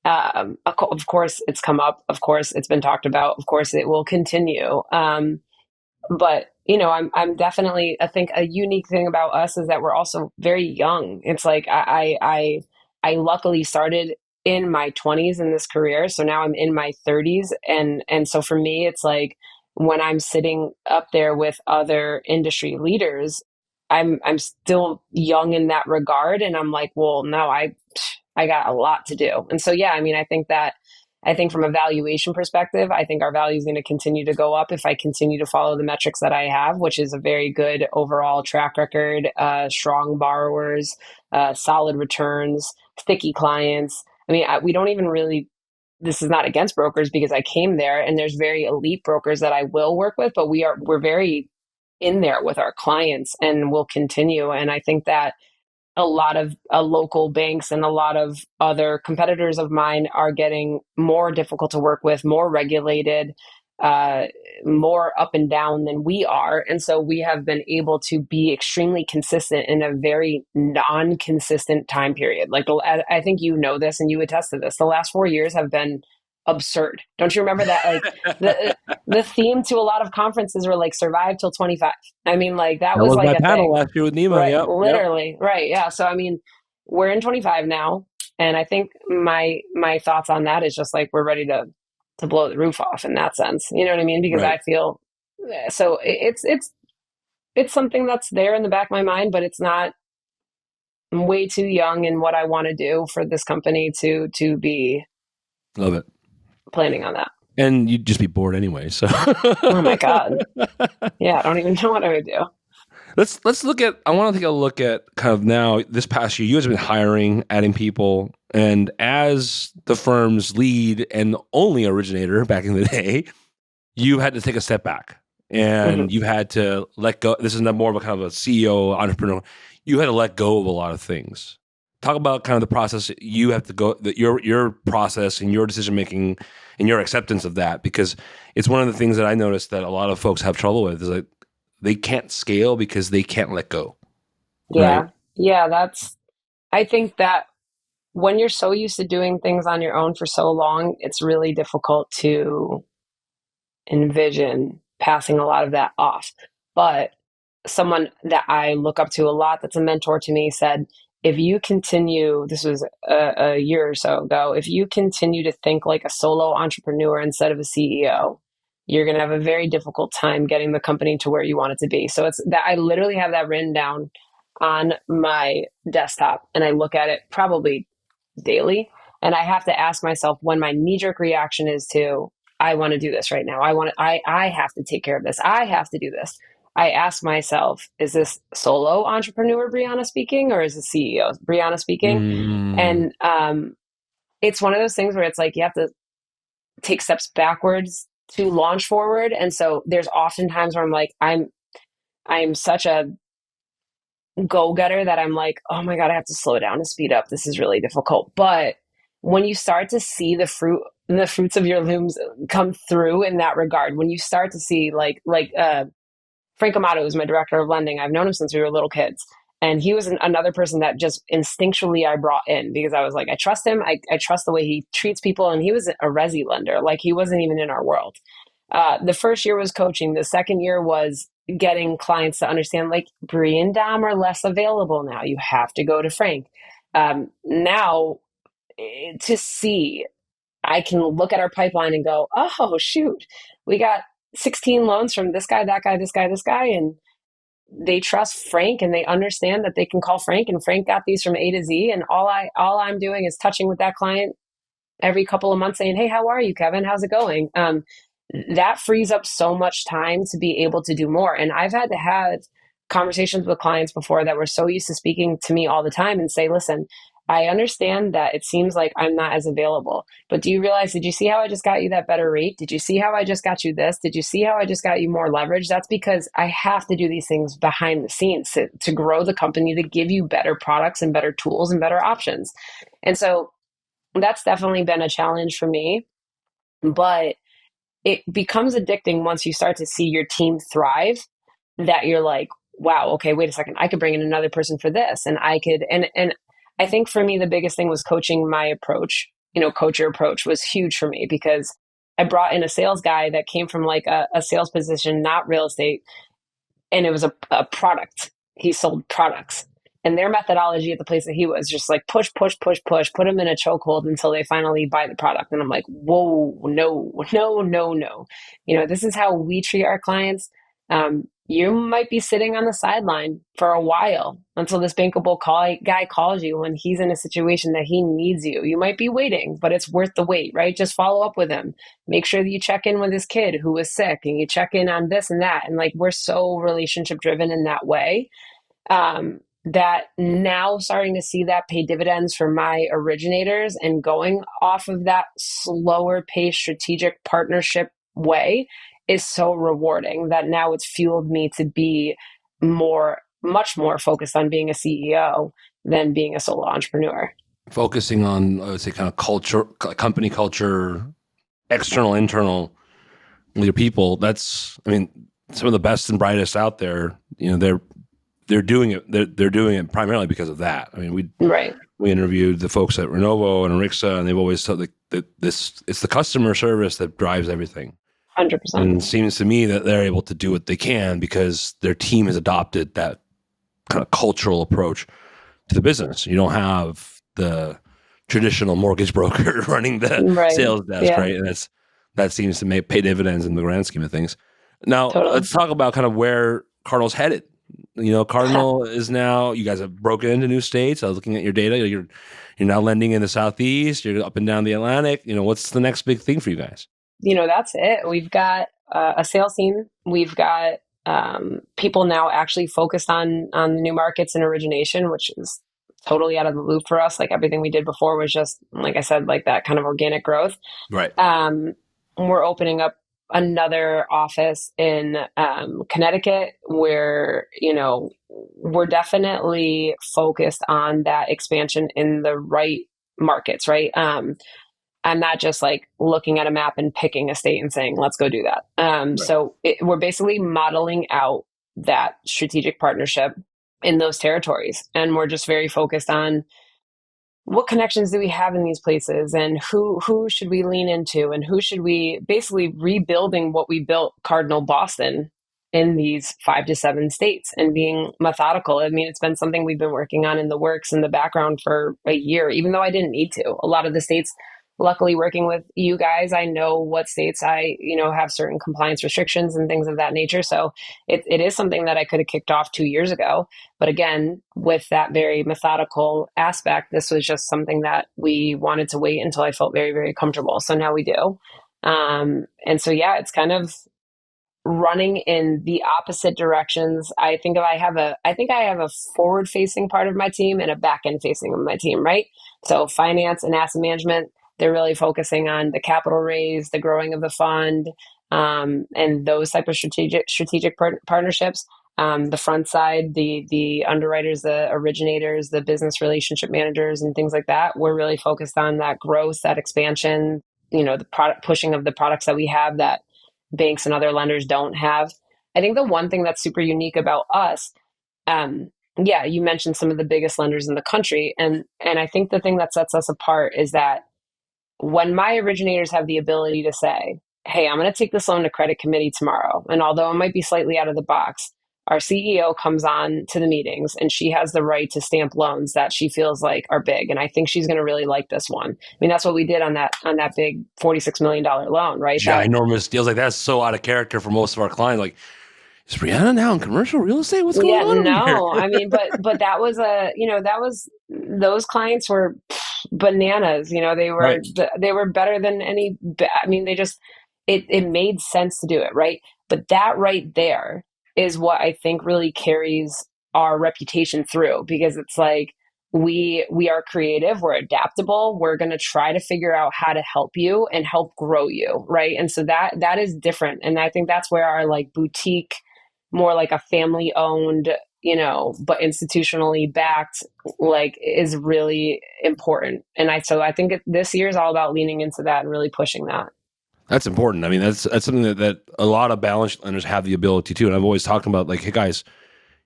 of course it's come up. Of course it's been talked about. Of course it will continue. But I'm definitely, I think a unique thing about us is that we're also very young. It's like, I luckily started in my 20s in this career. So now I'm in my 30s. And so for me, it's like when I'm sitting up there with other industry leaders, I'm still young in that regard. And I'm like, well, no, I got a lot to do. And so, yeah, I mean, I think from a valuation perspective, I think our value is going to continue to go up if I continue to follow the metrics that I have, which is a very good overall track record, strong borrowers, solid returns, sticky clients. I mean, we don't even really, this is not against brokers because I came there, and there's very elite brokers that I will work with, but we're very in there with our clients, and we'll continue. And I think that a lot of local banks and a lot of other competitors of mine are getting more difficult to work with, more regulated, more up and down than we are. And so we have been able to be extremely consistent in a very non-consistent time period. Like, I think you know this and you attest to this. The last 4 years have been absurd. Don't you remember that? Like the theme to a lot of conferences were like survive till 25. I mean, like that was like my a panel thing. last year with Nima. Right, Yep. literally. Yep. Right. Yeah. So, I mean, we're in 25 now. And I think my thoughts on that is just like, we're ready to blow the roof off in that sense. You know what I mean? Because right. I feel, so it's something that's there in the back of my mind, but it's not, I'm way too young in what I want to do for this company to be. Love it. Planning on that. And you'd just be bored anyway. So, oh my God. Yeah. I don't even know what I would do. Let's look at. I want to take a look at kind of now this past year. You guys have been hiring, adding people, and as the firm's lead and only originator back in the day, you had to take a step back Hmm. and you had to let go. This is not more of a kind of a CEO entrepreneur. You had to let go of a lot of things. Talk about kind of the process you have to go, your process and your decision making and your acceptance of that, because it's one of the things that I noticed that a lot of folks have trouble with is that they can't scale because they can't let go, right? Yeah. Yeah. I think that when you're so used to doing things on your own for so long, it's really difficult to envision passing a lot of that off. But someone that I look up to a lot, that's a mentor to me, said, if you continue, this was a year or so ago, if you continue to think like a solo entrepreneur instead of a CEO, you're going to have a very difficult time getting the company to where you want it to be. So it's that I literally have that written down on my desktop and I look at it probably daily. And I have to ask myself when my knee jerk reaction is to, I want to do this right now. I have to take care of this. I have to do this. I ask myself, is this solo entrepreneur Briana speaking or is it CEO Briana speaking? Mm, And it's one of those things where it's like you have to take steps backwards to launch forward. And so there's often times where I'm like, I'm such a go getter that I'm like, oh my God, I have to slow down and speed up. This is really difficult. But when you start to see the fruits of your looms come through in that regard, when you start to see Frank Amato is my director of lending. I've known him since we were little kids. And he was another person that just instinctually I brought in because I was like, I trust him. I trust the way he treats people. And he was a resi lender. Like he wasn't even in our world. The first year was coaching. The second year was getting clients to understand like Bree and Dom are less available now. You have to go to Frank. Now to see, I can look at our pipeline and go, oh, shoot, we got 16 loans from this guy, that guy, this guy, this guy. And they trust Frank and they understand that they can call Frank and Frank got these from A to Z. And all I'm doing is touching with that client every couple of months saying, hey, how are you, Kevin? How's it going? That frees up so much time to be able to do more. And I've had to have conversations with clients before that were so used to speaking to me all the time and say, listen, I understand that it seems like I'm not as available, but do you realize, did you see how I just got you that better rate? Did you see how I just got you this? Did you see how I just got you more leverage? That's because I have to do these things behind the scenes to grow the company, to give you better products and better tools and better options. And so that's definitely been a challenge for me, but it becomes addicting once you start to see your team thrive, that you're like, wow, okay, wait a second, I could bring in another person for this. And I could, and I think for me, the biggest thing was coaching my approach. Coach your approach was huge for me because I brought in a sales guy that came from like a sales position, not real estate, and it was a product. He sold products. And their methodology at the place that he was just like push, push, push, push, put them in a chokehold until they finally buy the product. And I'm like, whoa, no, no, no, no. This is how we treat our clients. You might be sitting on the sideline for a while until this bankable guy calls you when he's in a situation that he needs you. You might be waiting, but it's worth the wait, right? Just follow up with him. Make sure that you check in with his kid who was sick and you check in on this and that. And like, we're so relationship driven in that way, that now starting to see that pay dividends for my originators and going off of that slower pace strategic partnership way is so rewarding that now it's fueled me to be much more focused on being a CEO than being a solo entrepreneur. focusing on, I would say, kind of culture, company culture, external, internal, with your people. That's, I mean, some of the best and brightest out there. They're doing it. They're doing it primarily because of that. I mean, Right. we interviewed the folks at Renovo and Arixa, and they've always said that this it's the customer service that drives everything. 100%. And it seems to me that they're able to do what they can because their team has adopted that kind of cultural approach to the business. You don't have the traditional mortgage broker running the Right. sales desk, Yeah, right? And that seems to pay dividends in the grand scheme of things. Now, totally. let's talk about kind of where Cardinal's headed. Cardinal is now, you guys have broken into new states. I was looking at your data. You're now lending in the Southeast. You're up and down the Atlantic. What's the next big thing for you guys? That's it. We've got a sales team. We've got people now actually focused on the new markets and origination, which is totally out of the loop for us. Like everything we did before was just, like I said, like that kind of organic growth. Right. We're opening up another office in Connecticut where, we're definitely focused on that expansion in the right markets, right? I'm not just like looking at a map and picking a state and saying, let's go do that. Right. So we're basically modeling out that strategic partnership in those territories. And we're just very focused on what connections do we have in these places, and who should we lean into, and who should we basically rebuilding what we built Cardinal Boston in these 5 to 7 states, and being methodical. I mean, it's been something we've been working on in the works in the background for a year, even though I didn't need to. A lot of the states, luckily working with you guys, I know what states have certain compliance restrictions and things of that nature. So it is something that I could have kicked off 2 years ago. But again, with that very methodical aspect, this was just something that we wanted to wait until I felt very, very comfortable. So now we do. And so, yeah, it's kind of running in the opposite directions. I think I have a forward facing part of my team and a back end facing of my team, right? So finance and asset management, they're really focusing on the capital raise, the growing of the fund, and those type of strategic partnerships. The front side, the underwriters, the originators, the business relationship managers, and things like that. We're really focused on that growth, that expansion. The product pushing of the products that we have that banks and other lenders don't have. I think the one thing that's super unique about us, yeah, you mentioned some of the biggest lenders in the country, and I think the thing that sets us apart is that when my originators have the ability to say, hey, I'm going to take this loan to credit committee tomorrow, and although it might be slightly out of the box, our CEO comes on to the meetings and she has the right to stamp loans that she feels like are big. And I think she's going to really like this one. I mean, that's what we did on that big $46 million loan, right? Ginormous deals like that's so out of character for most of our clients. Like, is Briana now in commercial real estate? What's going on no, here? I mean, but that was those clients were bananas. They were Right. they were better than any. I mean, they just it made sense to do it, right? But that right there is what I think really carries our reputation through, because it's like we are creative, we're adaptable, we're going to try to figure out how to help you and help grow you, right? And so that is different, and I think that's where our like boutique, more like a family owned, but institutionally backed, like, is really important. And I think this year is all about leaning into that and really pushing that. That's important. I mean, that's something that a lot of balance sheet lenders have the ability to. And I've always talked about, like, hey guys,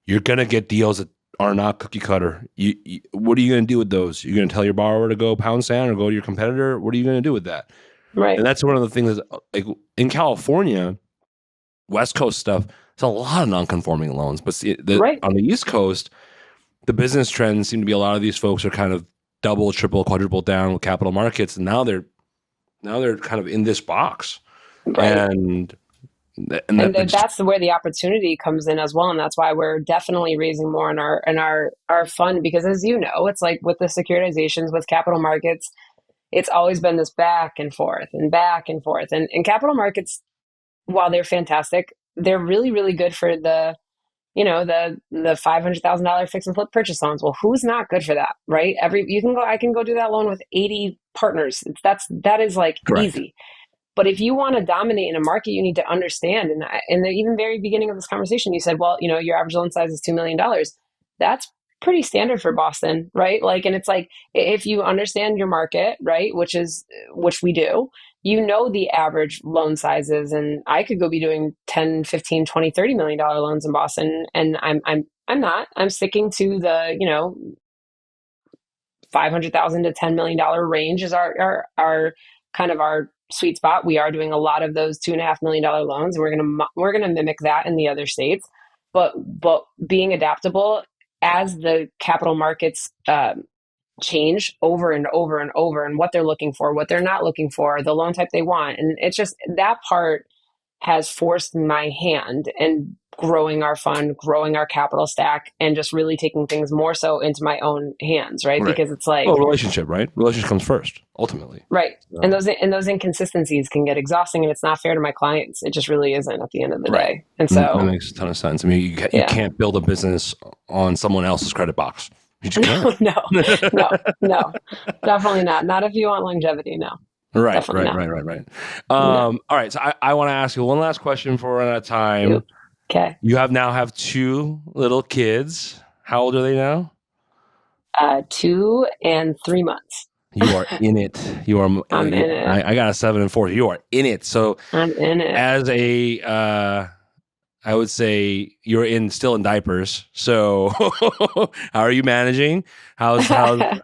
you're gonna get deals that are not cookie cutter. What are you gonna do with those? You're gonna tell your borrower to go pound sand or go to your competitor? What are you gonna do with that? Right. And that's one of the things that, like, in California, West Coast stuff, there's a lot of non-conforming loans. But Right. on the East Coast, the business trends seem to be a lot of these folks are kind of double, triple, quadruple down with capital markets, and now they're kind of in this box, Right. and that's where the opportunity comes in as well, and that's why we're definitely raising more in our fund, because, as you know, it's like with the securitizations, with capital markets, it's always been this back and forth and back and forth, and capital markets, while they're fantastic, they're really, really good for the the $500,000 fix and flip purchase loans. Well, who's not good for that, right? I can go do that loan with 80 partners. That is like correct. easy. But if you want to dominate in a market, you need to understand. And in the even very beginning of this conversation, you said, well, your average loan size is $2 million. That's pretty standard for Boston, right? Like, and it's like, if you understand your market, right, which we do, the average loan sizes, and I could go be doing 10, 15, 20, $30 million loans in Boston. And I'm sticking to the, $500,000 to $10 million range is our kind of our sweet spot. We are doing a lot of those $2.5 million loans, and we're gonna mimic that in the other states. But being adaptable as the capital markets change over and over and over, and what they're looking for, what they're not looking for, the loan type they want, and it's just that part has forced my hand. And growing our fund, growing our capital stack, and just really taking things more so into my own hands, right? Right. Because it's like, Well, relationship, right? Relationship comes first, ultimately. right. So, And those inconsistencies can get exhausting, and it's not fair to my clients. It just really isn't at the end of the right. day. And That so, makes a ton of sense. I mean, you yeah. can't build a business on someone else's credit box. You just can't. No, definitely not. Not if you want longevity. No, Right. definitely not. All right. So I want to ask you one last question before we're out of time. Okay. You now have 2 little kids. How old are they now? 2 and 3 months. You are in it. You are. I'm in it. I got a 7 and 4. You are in it. So I'm in it. as a, I would say you're still in diapers. So how are you managing? How's are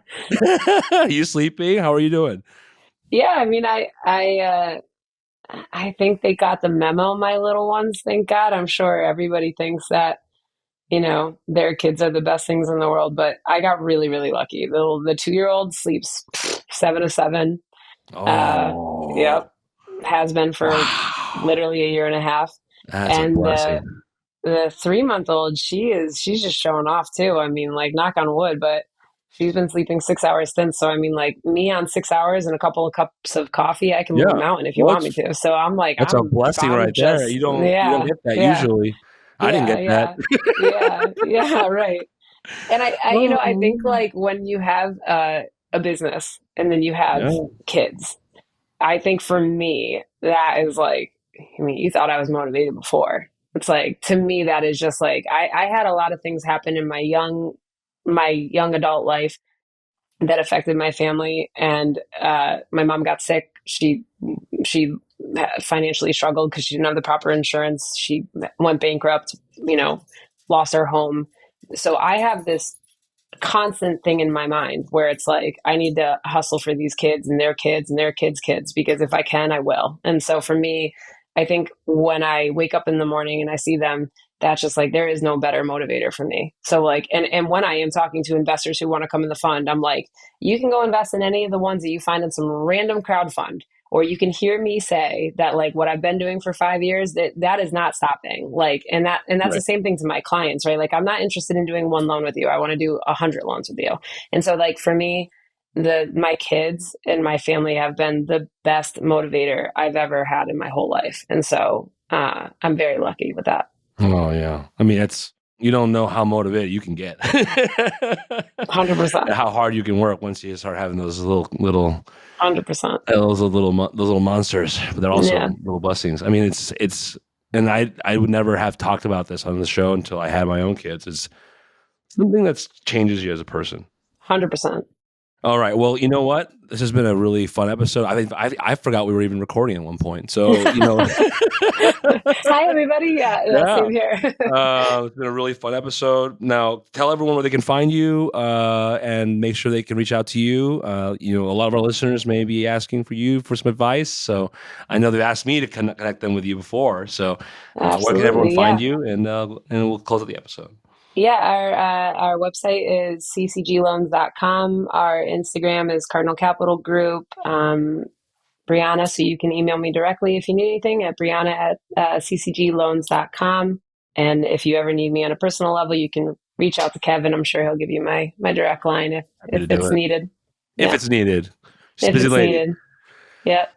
you sleeping? How are you doing? Yeah, I mean, I think they got the memo, my little ones. Thank God. I'm sure everybody thinks that, their kids are the best things in the world, but I got really, really lucky. The 2-year-old sleeps 7 to 7. Oh, Yep, has been for literally a year and a half. That's a And blessing. the 3-month-old, she's just showing off too. I mean, like, knock on wood, but she's been sleeping 6 hours since. So I mean, like, me on 6 hours and a couple of cups of coffee, I can move a mountain if you want me to. So I'm like, that's a blessing right there. You don't get that usually. I didn't get that. Yeah, right. And I think, like, when you have a business and then you have kids, I think for me, that is like, I mean, you thought I was motivated before. It's like, to me, that is just like, I had a lot of things happen in my young adult life that affected my family. And my mom got sick. She financially struggled because she didn't have the proper insurance. She went bankrupt, lost her home. So I have this constant thing in my mind where it's like, I need to hustle for these kids and their kids and their kids' kids, because if I can, I will. And so for me, I think when I wake up in the morning and I see them, that's just like, there is no better motivator for me. So like, and when I am talking to investors who want to come in the fund, I'm like, you can go invest in any of the ones that you find in some random crowd fund, or you can hear me say that, like, what I've been doing for 5 years, that is not stopping. Like, and that's right. The same thing to my clients, right? Like, I'm not interested in doing 1 loan with you. I want to do 100 loans with you. And so, like, for me, my kids and my family have been the best motivator I've ever had in my whole life. And so I'm very lucky with that. Oh yeah. I mean, you don't know how motivated you can get. 100%. How hard you can work once you start having those little 100%. Those little monsters, but they're also little blessings. I mean, it's and I would never have talked about this on the show until I had my own kids. It's something that changes you as a person. 100%. All right. Well, you know what? This has been a really fun episode. I think I forgot we were even recording at one point. So, Hi, everybody. Yeah. Same here. It's been a really fun episode. Now, tell everyone where they can find you, and make sure they can reach out to you. A lot of our listeners may be asking for you for some advice. So I know they've asked me to connect them with you before. So where can everyone find you? And we'll close out the episode. Yeah, our website is ccgloans.com. Our Instagram is Cardinal Capital Group. Briana, so you can email me directly if you need anything at briana@ccgloans.com. And if you ever need me on a personal level, you can reach out to Kevin. I'm sure he'll give you my direct line if it's needed. If it's needed. If it's needed. Yep.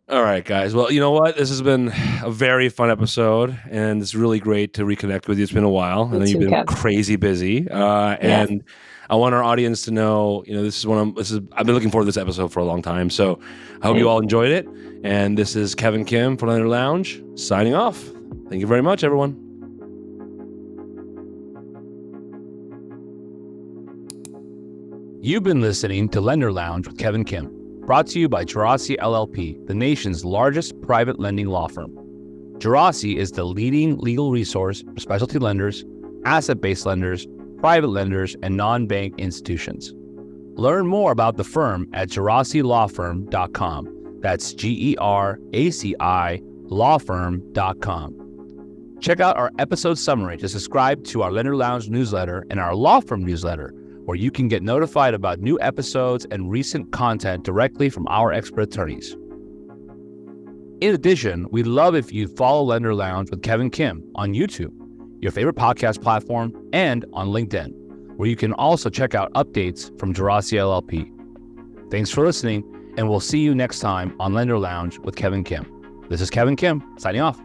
All right, guys. Well, you know what? This has been a very fun episode, and it's really great to reconnect with you. It's been a while. I know you've been crazy busy, and I want our audience to know, I've been looking forward to this episode for a long time. So I hope you all enjoyed it. And this is Kevin Kim for Lender Lounge signing off. Thank you very much, everyone. You've been listening to Lender Lounge with Kevin Kim. Brought to you by Gerasi LLP, the nation's largest private lending law firm. Gerasi is the leading legal resource for specialty lenders, asset-based lenders, private lenders, and non-bank institutions. Learn more about the firm at gerasilawfirm.com. That's GERACI lawfirm.com. Check out our episode summary to subscribe to our Lender Lounge newsletter and our Law Firm newsletter, where you can get notified about new episodes and recent content directly from our expert attorneys. In addition, we'd love if you follow Lender Lounge with Kevin Kim on YouTube. your favorite podcast platform, and on LinkedIn, where you can also check out updates from Jurassic LLP. Thanks for listening, and we'll see you next time on Lender Lounge with Kevin Kim. This is Kevin Kim, signing off.